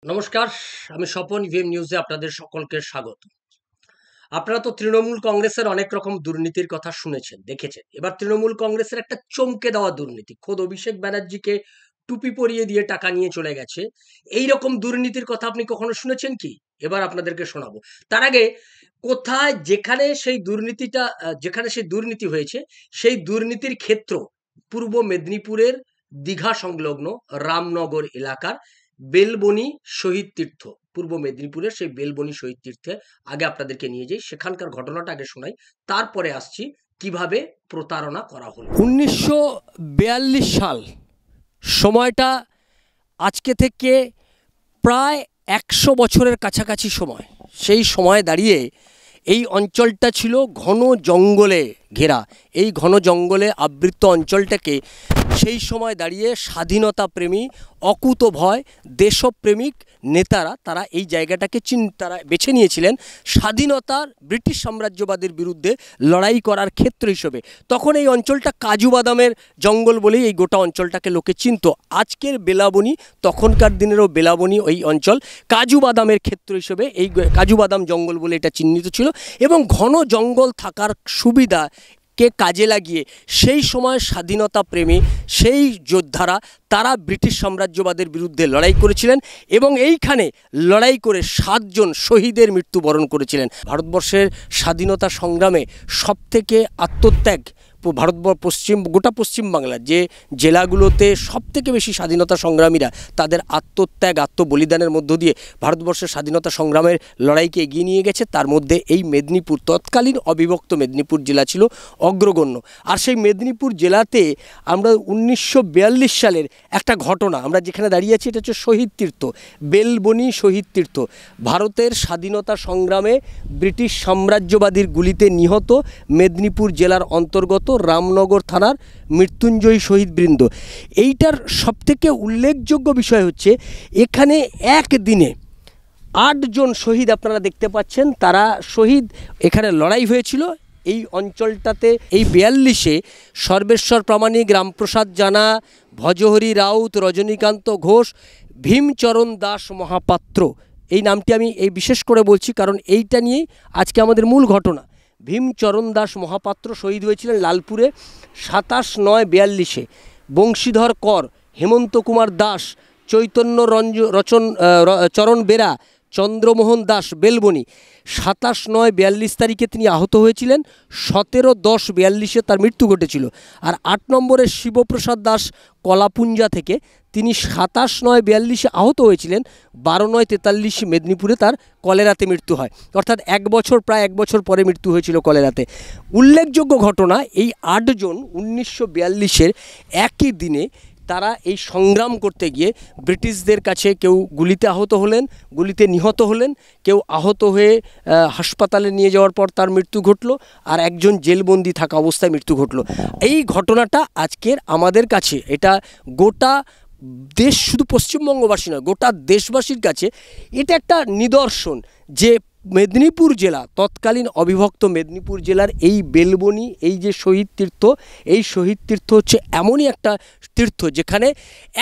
নমস্কার, আমি স্বপন ইভিএম নিউজে আপনাদের সকলকে স্বাগত। আপনারা তো তৃণমূল কংগ্রেসের অনেক রকম দুর্নীতির কথা শুনেছেন, দেখেছেন। এবার তৃণমূল কংগ্রেসের একটা চমকে দেওয়া দুর্নীতি, খোদ অভিষেক ব্যানার্জিকে টুপি পরিয়ে দিয়ে টাকা নিয়ে চলে গেছে। এই রকম দুর্নীতির কথা আপনি কখনো শুনেছেন কি? এবার আপনাদেরকে শোনাবো। তার আগে কোথায় যেখানে সেই দুর্নীতি হয়েছে, সেই দুর্নীতির ক্ষেত্র পূর্ব মেদিনীপুরের দীঘা সংলগ্ন রামনগর এলাকার বেলবনি শহীদ তীর্থ। পূর্ব মেদিনীপুরের সেই বেলবনি শহীদ তীর্থে আগে আপনাদেরকে নিয়ে যাই, সেখানকার ঘটনাটা আগে শোনাই, তারপরে আসছি কিভাবে প্রতারণা করা হলো। 1942 সাল, সময়টা আজকে থেকে প্রায় 100 বছরের কাছাকাছি সময়। সেই সময় দাঁড়িয়ে এই অঞ্চলটা ছিল ঘন জঙ্গলে ঘেরা। এই ঘন জঙ্গলে আবৃত অঞ্চলটাকে সেই সময় দাঁড়িয়ে স্বাধীনতা প্রেমী, অকুতোভয় দেশপ্রেমিক নেতারা তারা এই জায়গাটাকে তারা বেছে নিয়েছিলেন স্বাধীনতার ব্রিটিশ সাম্রাজ্যবাদের বিরুদ্ধে লড়াই করার ক্ষেত্র হিসেবে। তখন এই অঞ্চলটা কাজু বাদামের জঙ্গল বলেই এই গোটা অঞ্চলটাকে লোকে চিনত। আজকের বেলাবনি, তখনকার দিনেরও বেলাবনি ওই অঞ্চল কাজু বাদামের ক্ষেত্র হিসেবে এই কাজু বাদাম জঙ্গল বলে এটা চিহ্নিত ছিল। এবং ঘন জঙ্গল থাকার সুবিধা কে কাজে লাগিয়ে সেই সময় স্বাধীনতা প্রেমী সেই যোদ্ধারা তারা ব্রিটিশ সাম্রাজ্যবাদের বিরুদ্ধে লড়াই করেছিলেন এবং এইখানে লড়াই করে 7 জন শহীদের মৃত্যুবরণ করেছিলেন। ভারতবর্ষের স্বাধীনতা সংগ্রামে সবথেকে আত্মত্যাগ গোটা পশ্চিমবাংলার যে জেলাগুলোতে সবথেকে বেশি স্বাধীনতা সংগ্রামীরা তাদের আত্মত্যাগ আত্মবলিদানের মধ্য দিয়ে ভারতবর্ষের স্বাধীনতা সংগ্রামের লড়াইকে এগিয়ে নিয়ে গেছে। তার মধ্যে এই মেদিনীপুর, তৎকালীন অবিভক্ত মেদিনীপুর জেলা ছিল অগ্রগণ্য। আর সেই মেদিনীপুর জেলাতে আমরা 1942 সালের একটা ঘটনা, আমরা যেখানে দাঁড়িয়ে আছি এটা হচ্ছে শহীদ তীর্থ, বেলবনি শহীদ তীর্থ। ভারতের স্বাধীনতা সংগ্রামে ব্রিটিশ সাম্রাজ্যবাদীর গুলিতে নিহত মেদিনীপুর জেলার অন্তর্গত রামনগর থানার মৃত্যুঞ্জয়ী শহীদবৃন্দ। এইটার সবথেকে উল্লেখযোগ্য বিষয় হচ্ছে এখানে একদিনে 8 জন শহীদ আপনারা দেখতে পাচ্ছেন, তারা শহীদ। এখানে লড়াই হয়েছিল এই অঞ্চলটাতে। এই 42-এ সর্বেশ্বর প্রামাণিক, রামপ্রসাদ জানা, ভজহরি রাউত, রজনীকান্ত ঘোষ, ভীমচরণ দাস মহাপাত্র, এই নামটি আমি এই বিশেষ করে বলছি কারণ এইটা নিয়েই আজকে আমাদের মূল ঘটনা। ভীমচরণ দাস মহাপাত্র শহীদ হয়েছিলেন লালপুরে 27/9/42-এ। বংশীধর কর, হেমন্ত কুমার দাস, চৈতন্য চরণ বেরা, চন্দ্রমোহন দাস বেলবনি 27/9/42 তারিখে তিনি আহত হয়েছিলেন। 17/10/42-এ তার মৃত্যু ঘটেছিল। আর 8 নম্বরের শিবপ্রসাদ দাস কলাপুঞ্জা থেকে তিনি 27/9/42-এ আহত হয়েছিলেন। 12/9/43 মেদিনীপুরে তার কলেরাতে মৃত্যু হয়, অর্থাৎ প্রায় এক বছর পরে মৃত্যু হয়েছিল কলেরাতে। উল্লেখযোগ্য ঘটনা, এই 8 জন 1942-এর একই দিনে তারা এই সংগ্রাম করতে গিয়ে ব্রিটিশদের কাছে কেউ গুলিতে আহত হলেন, গুলিতে নিহত হলেন, কেউ আহত হয়ে হাসপাতালে নিয়ে যাওয়ার পর তার মৃত্যু ঘটল, আর একজন জেলবন্দি থাকা অবস্থায় মৃত্যু ঘটল। এই ঘটনাটা আজকের আমাদের কাছে, এটা গোটা দেশ, শুধু পশ্চিমবঙ্গবাসী নয় গোটা দেশবাসীর কাছে এটা একটা নিদর্শন যে মেদিনীপুর জেলা, তৎকালীন অবিভক্ত মেদিনীপুর জেলার এই বেলবনি, এই যে শহীদ তীর্থ, এই শহীদ তীর্থ হচ্ছে এমনই একটা তীর্থ যেখানে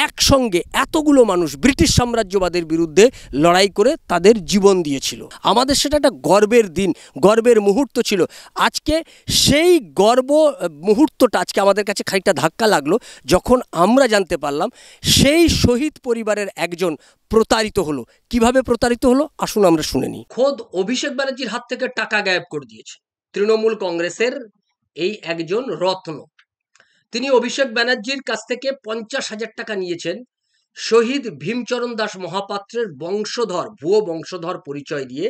একসঙ্গে এতগুলো মানুষ ব্রিটিশ সাম্রাজ্যবাদের বিরুদ্ধে লড়াই করে তাদের জীবন দিয়েছিল। আমাদের সেটা একটা গর্বের দিন, গর্বের মুহূর্ত ছিল। আজকে সেই মুহূর্তটা আজকে আমাদের কাছে খানিকটা ধাক্কা লাগলো যখন আমরা জানতে পারলাম সেই শহীদ পরিবারের একজন প্রতারিত হলো। কিভাবে প্রতারিত হলো আসুন আমরা শুনে নিই। খোদ অভিষেক ব্যানার্জির হাত থেকে টাকা গায়েব করে দিয়েছে তৃণমূল কংগ্রেসের এই একজন রত্ন। তিনি অভিষেক ব্যানার্জির কাছ থেকে 50,000 টাকা নিয়েছেন শহীদ ভীমচরণ দাস মহাপাত্রের বংশধর, ভুয়ো বংশধর পরিচয় দিয়ে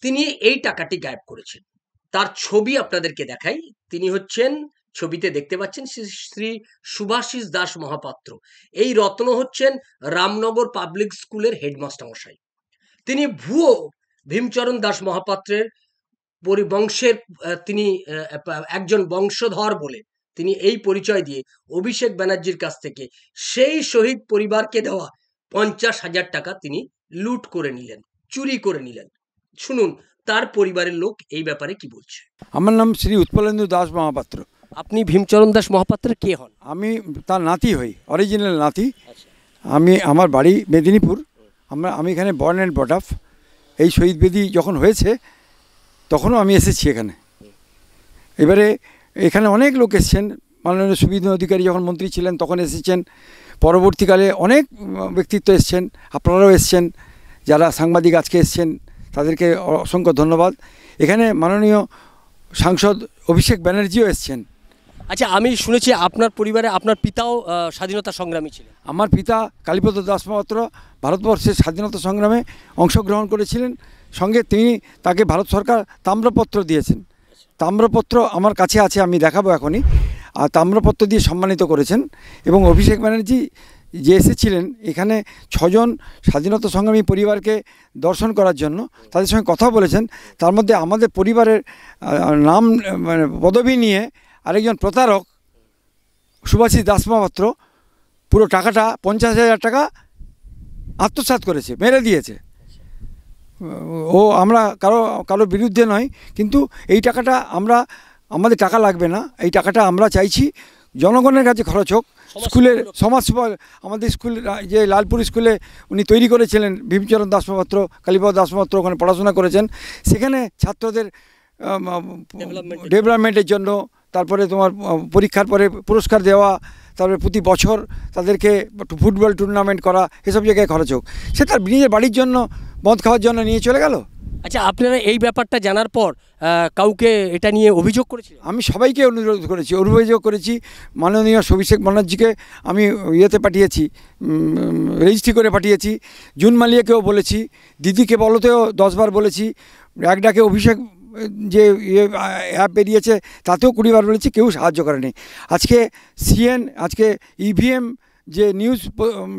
তিনি এই টাকাটি গায়েব করেছেন। তার ছবি আপনাদেরকে দেখাই। তিনি হচ্ছেন, ছবিতে দেখতে পাচ্ছেন, শ্রী শুভাশিস দাস মহাপাত্র। এই রত্ন হচ্ছেন রামনগর পাবলিক স্কুলের হেডমাস্টার মশাই। তিনি ভুয়ো ভীমচরণ দাস মহাপাত্রের পরিবংশের তিনি একজন বংশধর বলে তিনি এই পরিচয় দিয়ে অভিষেক ব্যানার্জির কাছ থেকে সেই শহীদ পরিবারকে দেওয়া 50,000 টাকা তিনি লুট করে নিলেন, চুরি করে নিলেন। শুনুন তার পরিবারের লোক এই ব্যাপারে কি বলছে। আমার নাম শ্রী উৎপলেন্দু দাস মহাপাত্র। আপনি ভীমচরণ দাস মহাপাত্রের কে হন? আমি তার নাতি হই, অরিজিনাল নাতি। আমার বাড়ি মেদিনীপুর, আমি এখানে বর্ন অ্যান্ড ব্রট আপ। এই শহীদ বেদি যখন হয়েছে তখনও আমি এসেছি এখানে। এবারে এখানে অনেক লোক এসছেন, মাননীয় সুবিধা অধিকারী যখন মন্ত্রী ছিলেন তখন এসেছেন, পরবর্তীকালে অনেক ব্যক্তিত্ব এসছেন, আপনারাও এসছেন, যারা সাংবাদিক আজকে এসছেন তাদেরকে অসংখ্য ধন্যবাদ। এখানে মাননীয় সাংসদ অভিষেক ব্যানার্জিও এসছেন। আচ্ছা, আমি শুনেছি আপনার পরিবারে আপনার পিতাও স্বাধীনতা সংগ্রামী ছিলেন। আমার পিতা কালীপদ দাস মহাপাত্র ভারতবর্ষের স্বাধীনতা সংগ্রামে অংশগ্রহণ করেছিলেন। সঙ্গে তাকে ভারত সরকার তাম্রপত্র দিয়েছেন। তাম্রপত্র আমার কাছে আছে, আমি দেখাবো এখনই। আর তাম্রপত্র দিয়ে সম্মানিত করেছেন। এবং অভিষেক ব্যানার্জি যে এসেছিলেন এখানে 6 জন স্বাধীনতা সংগ্রামী পরিবারকে দর্শন করার জন্য, তাদের সঙ্গে কথা বলেছেন। তার মধ্যে আমাদের পরিবারের নাম মানে পদবি নিয়ে আরেকজন প্রতারক সুভাষিস দাস মহাপাত্র পুরো টাকাটা 50,000 টাকা আত্মসাৎ করেছে, মেরে দিয়েছে। ও আমরা কারো বিরুদ্ধে নয়, কিন্তু এই টাকাটা আমাদের টাকা লাগবে না, এই টাকাটা আমরা চাইছি জনগণের কাছে খরচ হোক। স্কুলের সমাজসেবা, আমাদের স্কুল যে লালপুর স্কুলে উনি তৈরি করেছিলেন, ভীমচরণ দাস মহাপাত্র, কালীপদ দাস মহাপাত্র ওখানে পড়াশোনা করেছেন। সেখানে ছাত্রদের ডেভেলপমেন্টের জন্য, তারপরে তোমার পরীক্ষার পরে পুরস্কার দেওয়া, তারপরে প্রতি বছর তাদেরকে ফুটবল টুর্নামেন্ট করা, এসব জায়গায় খরচ হোক। সে তার নিজের বাড়ির জন্য মদ খাওয়ার জন্য নিয়ে চলে গেল। আচ্ছা, আপনারা এই ব্যাপারটা জানার পর কাউকে এটা নিয়ে অভিযোগ করেছিলেন? আমি সবাইকে অভিযোগ করেছি। মাননীয় অভিষেক ব্যানার্জিকে আমি ইয়েতে পাঠিয়েছি, রেজিস্ট্রি করে পাঠিয়েছি। জুন মালিয়াকেও বলেছি, দিদিকে বলতেও 10 বার বলেছি। এক ডাকে অভিষেক যে অ্যাপ বেরিয়েছে তাতেও 20 বার বলেছি, কেউ সাহায্য করেনি। আজকে আজকে ইভিএম যে নিউজ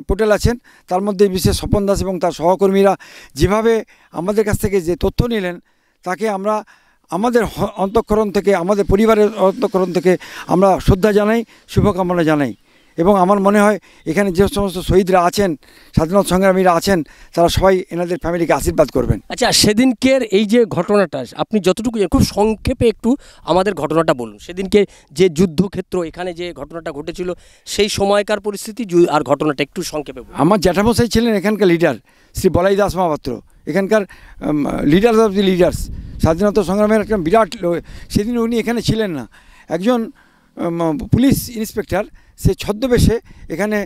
পোর্টাল আছেন তার মধ্যে বিশেষ স্বপন দাস এবং তার সহকর্মীরা যেভাবে আমাদের কাছ থেকে যে তথ্য নিলেন, তাকে আমরা আমাদের অন্তঃকরণ থেকে, আমাদের পরিবারের অন্তঃকরণ থেকে আমরা শ্রদ্ধা জানাই, শুভকামনা জানাই। এবং আমার মনে হয় এখানে যে সমস্ত শহীদরা আছেন, স্বাধীনতা সংগ্রামীরা আছেন, তারা সবাই এনাদের ফ্যামিলিকে আশীর্বাদ করবেন। আচ্ছা, সেদিনকের এই যে ঘটনাটা আপনি যতটুকু খুব সংক্ষেপে একটু আমাদের ঘটনাটা বলুন। সেদিনকে যে যুদ্ধক্ষেত্র, এখানে যে ঘটনাটা ঘটেছিল, সেই সময়কার পরিস্থিতি আর ঘটনাটা একটু সংক্ষেপে বলুন। আমার জ্যাঠামশাই ছিলেন এখানকার লিডার, শ্রী বলাই দাস মহাপাত্র, এখানকার লিডার অফ দি লিডার্স, স্বাধীনতা সংগ্রামের একটা বিরাট। সেদিন উনি এখানে ছিলেন না, একজন পুলিশ ইন্সপেক্টর, সে ছদ্মবেশে এখানে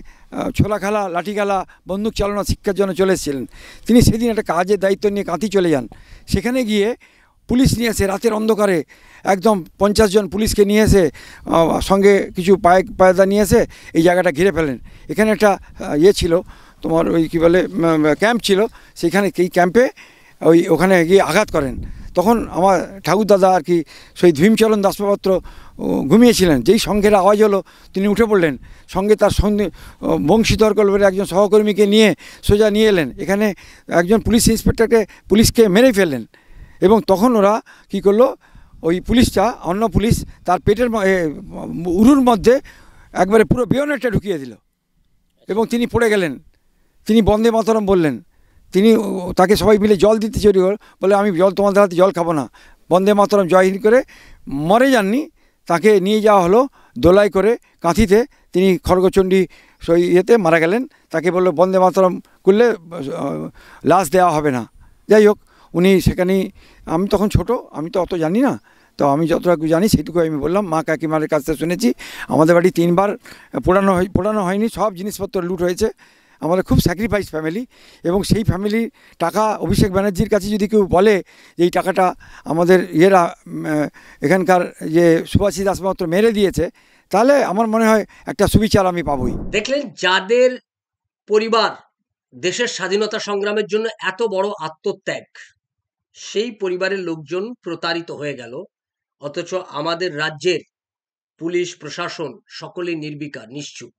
ছোলা খেলা, লাঠি খেলা, বন্দুক চালানো শিক্ষার জন্য চলে এসেছিলেন। তিনি সেদিন একটা কাজের দায়িত্ব নিয়ে কাঁথি চলে যান। সেখানে গিয়ে পুলিশ নিয়ে এসে রাতের অন্ধকারে একদম 50 জন পুলিশকে নিয়ে এসে, সঙ্গে কিছু পায়দা নিয়ে এসে এই জায়গাটা ঘিরে ফেলেন। এখানে একটা ছিল তোমার, ওই কী বলে, ক্যাম্প ছিল। সেইখানে এই ক্যাম্পে ওখানে গিয়ে আঘাত করেন। তখন আমার ঠাকুরদাদা আর কি শহীদ ভীমচরণ দাস মহাপাত্র ঘুমিয়েছিলেন। যেই সঙ্ঘের আওয়াজ হলো তিনি উঠে পড়লেন, সঙ্গে তার সঙ্গে বংশীধর কলবের একজন সহকর্মীকে নিয়ে সোজা নিয়ে এলেন। এখানে একজন পুলিশ ইন্সপেক্টরকে, পুলিশকে মেরেই ফেললেন। এবং তখন ওরা কী করলো, ওই পুলিশটা, অন্য পুলিশ, তার পেটের উরুর মধ্যে একবারে পুরো বেয়নেটটা ঢুকিয়ে দিল এবং তিনি পড়ে গেলেন। তিনি বন্দে মাতরম বললেন। তাকে সবাই মিলে জল দিতে চুরি বলে, আমি তোমাদের হাতে জল খাবো না। বন্দে মাতরম জয় হিন্দ করে মরে যাননি, তাকে নিয়ে যাওয়া হলো দোলাই করে কাঁথিতে। তিনি খড়গচণ্ডী ইয়েতে মারা গেলেন। তাকে বললো বন্দে মাতরম করলে লাশ দেওয়া হবে না। যাই হোক, উনি সেখানেই, আমি তখন ছোট, আমি তো অত জানি না, তো আমি যতটুকু জানি সেটুকু আমি বললাম। মা কাকিমার কাছ থেকে শুনেছি, আমাদের বাড়ি 3 বার পোড়ানো হয়নি, সব জিনিসপত্র লুট হয়েছে। আমাদের খুব স্যাক্রিফাইস ফ্যামিলি। এবং সেই ফ্যামিলির টাকা অভিষেক ব্যানার্জির কাছে যদি কেউ বলে যে এই টাকাটা আমাদের এখানকার যে সুভাষিস দাস মহাপাত্র মেরে দিয়েছে, তাহলে আমার মনে হয় একটা সুবিচার আমি পাবই। দেখলেন, যাদের পরিবার দেশের স্বাধীনতা সংগ্রামের জন্য এত বড় আত্মত্যাগ, সেই পরিবারের লোকজন প্রতারিত হয়ে গেল, অথচ আমাদের রাজ্যের পুলিশ প্রশাসন সকলেই নির্বিকার, নিশ্চুপ।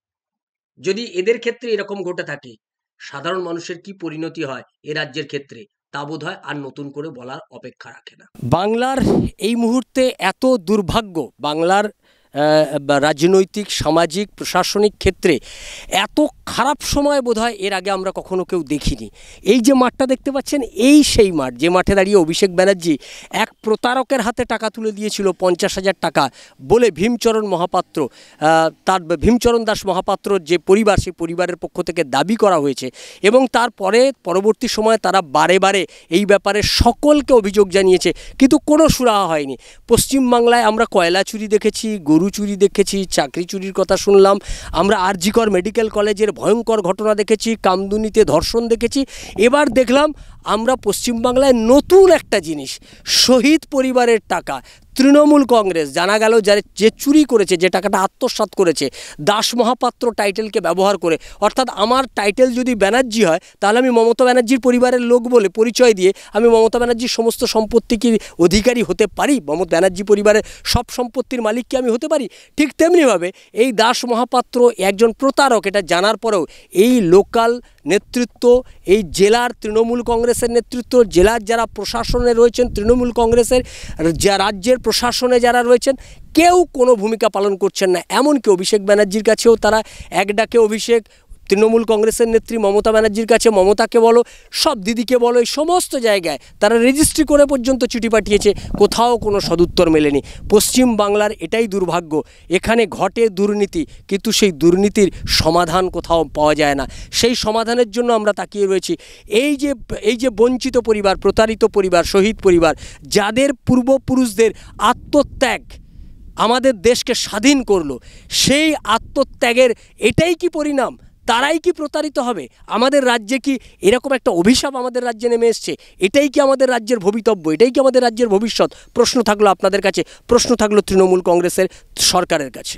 যদি এদের ক্ষেত্রে এরকম ঘটে থাকে, সাধারণ মানুষের কি পরিণতি হয় এ রাজ্যের ক্ষেত্রে, তা বোধ হয় আর নতুন করে বলার অপেক্ষা রাখে না। বাংলার এই মুহূর্তে এত দুর্ভাগ্য, বাংলার বা রাজনৈতিক, সামাজিক, প্রশাসনিক ক্ষেত্রে এত খারাপ সময় বোধহয় এর আগে আমরা কখনো কেউ দেখিনি। এই যে মাঠটা দেখতে পাচ্ছেন, এই সেই মাঠ যে মাঠে দাঁড়িয়ে অভিষেক ব্যানার্জি এক প্রতারকের হাতে টাকা তুলে দিয়েছিল 50,000 টাকা বলে ভীমচরণ মহাপাত্র, তার ভীমচরণ দাস মহাপাত্রর যে পরিবার, সেই পরিবারের পক্ষ থেকে দাবি করা হয়েছে। এবং তারপরে পরবর্তী সময়ে তারা বারে বারে এই ব্যাপারে সকলকে অভিযোগ জানিয়েছে, কিন্তু কোনো সুরাহা হয়নি। পশ্চিমবাংলায় আমরা কয়লা চুরি দেখেছি, গরু চুরি দেখেছি, চাকরি চুরির কথা শুনলাম, আমরা আরজিকর মেডিকেল কলেজের ভয়ঙ্কর ঘটনা দেখেছি, কামদুনিতে ধর্ষণ দেখেছি। এবার দেখলাম আমরা পশ্চিমবাংলায় নতুন একটা জিনিস, শহীদ পরিবারের টাকা তৃণমূল কংগ্রেস, জানা গেল যে চুরি করেছে, যে টাকাটা আত্মসাৎ করেছে দাস মহাপাত্র টাইটেলকে ব্যবহার করে। অর্থাৎ আমার টাইটেল যদি ব্যানার্জি হয়, তাহলে আমি মমতা ব্যানার্জির পরিবারের লোক বলে পরিচয় দিয়ে আমি মমতা ব্যানার্জির সমস্ত সম্পত্তি কি অধিকারী হতে পারি? মমতা ব্যানার্জি পরিবারের সব সম্পত্তির মালিক কি আমি হতে পারি? ঠিক তেমনিভাবে এই দাস মহাপাত্র একজন প্রতারক, এটা জানার পরেও এই লোকাল নেতৃত্ব, এই জেলার তৃণমূল কংগ্রেসের নেতৃত্ব, জেলার যারা প্রশাসনে রয়েছেন তৃণমূল কংগ্রেসের, রাজ্যের প্রশাসনে যারা রয়েছেন, কেউ কোনো ভূমিকা পালন করছেন না। এমনকি অভিষেক ব্যানার্জির কাছেও তারা এক ডাকে অভিষেক, তৃণমূল কংগ্রেসের নেত্রী মমতা ব্যানার্জির কাছে মমতাকে বলো, সব দিদিকে বলো, এই সমস্ত জায়গায় তারা রেজিস্ট্রি করে পর্যন্ত চিঠি পাঠিয়েছে, কোথাও কোনো সদুত্তর মেলেনি। পশ্চিম বাংলার এটাই দুর্ভাগ্য, এখানে ঘটে দুর্নীতি, কিন্তু সেই দুর্নীতির সমাধান কোথাও পাওয়া যায় না। সেই সমাধানের জন্য আমরা তাকিয়ে রয়েছি। এই যে বঞ্চিত পরিবার, প্রতারিত পরিবার, শহীদ পরিবার, যাদের পূর্বপুরুষদের আত্মত্যাগ আমাদের দেশকে স্বাধীন করলো, সেই আত্মত্যাগের এটাই কি পরিণাম? তারাই কি প্রতারিত হবে? আমাদের রাজ্যে কি এরকম একটা অভিশাপ আমাদের রাজ্যে নেমে এসছে? এটাই কি আমাদের রাজ্যের ভবিতব্য? এটাই কি আমাদের রাজ্যের ভবিষ্যৎ? প্রশ্ন থাকলো আপনাদের কাছে, প্রশ্ন থাকলো তৃণমূল কংগ্রেসের সরকারের কাছে।